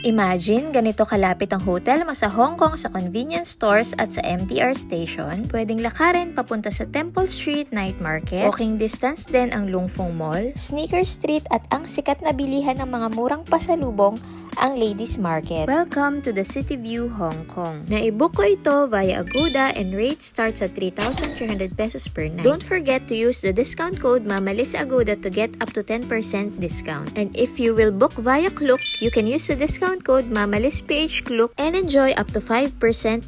Imagine, ganito kalapit ang hotel mo sa Hong Kong sa convenience stores at sa MTR station. Pwedeng lakarin papunta sa Temple Street Night Market. Walking distance din ang Lung Fung Mall, Sneaker Street at ang sikat na bilihan ng mga murang pasalubong, ang Ladies Market. Welcome to the City View, Hong Kong. Naibook ko ito via Agoda and rate starts at 3,300 pesos per night. Don't forget to use the discount code MAMALI sa Agoda to get up to 10% discount. And if you will book via Klook, you can use the discount code MAMALISPH Klook and enjoy up to 5%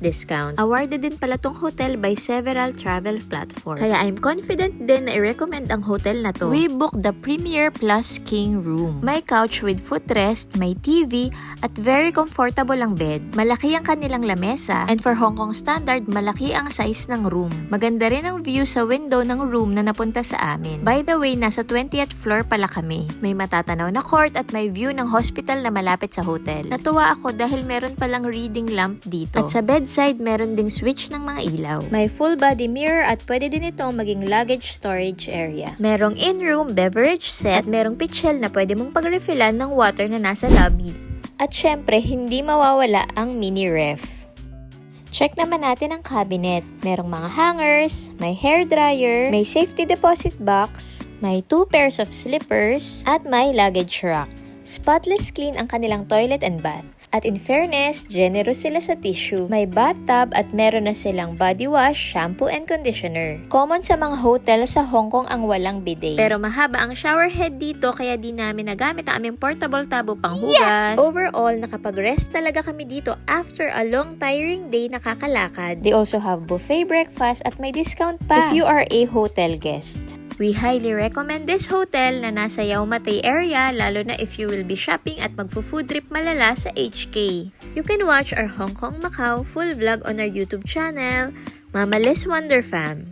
discount. Awarded din pala tong hotel by several travel platforms. Kaya I'm confident din na i-recommend ang hotel na to. We booked the Premier Plus King Room. May couch with footrest, may TV, at very comfortable ang bed. Malaki ang kanilang lamesa, and for Hong Kong standard, malaki ang size ng room. Maganda rin ang view sa window ng room na napunta sa amin. By the way, nasa 20th floor pala kami. May matatanaw na court at may view ng hospital na malapit sa hotel. Natuwa ako dahil meron palang reading lamp dito. At sa bedside, meron ding switch ng mga ilaw. May full body mirror at pwede din itong maging luggage storage area. Merong in-room beverage set at merong pitchel na pwede mong pag-refillan ng water na nasa lobby. At syempre, hindi mawawala ang mini ref. Check naman natin ang cabinet. Merong mga hangers, may hair dryer, may safety deposit box, may 2 pairs of slippers, at may luggage rack. Spotless clean ang kanilang toilet and bath. At in fairness, generous sila sa tissue. May bathtub at meron na silang body wash, shampoo, and conditioner. Common sa mga hotel sa Hong Kong ang walang bidet. Pero mahaba ang shower head dito kaya di namin nagamit ang aming portable tabo pang hugas. Yes! Overall, nakapag-rest talaga kami dito after a long tiring day nakakalakad. They also have buffet breakfast at may discount pa if you are a hotel guest. We highly recommend this hotel na nasa Yau Ma Tei area, lalo na if you will be shopping at magfo-food trip malala sa HK. You can watch our Hong Kong Macau full vlog on our YouTube channel, Mama Liz Wonder Fam.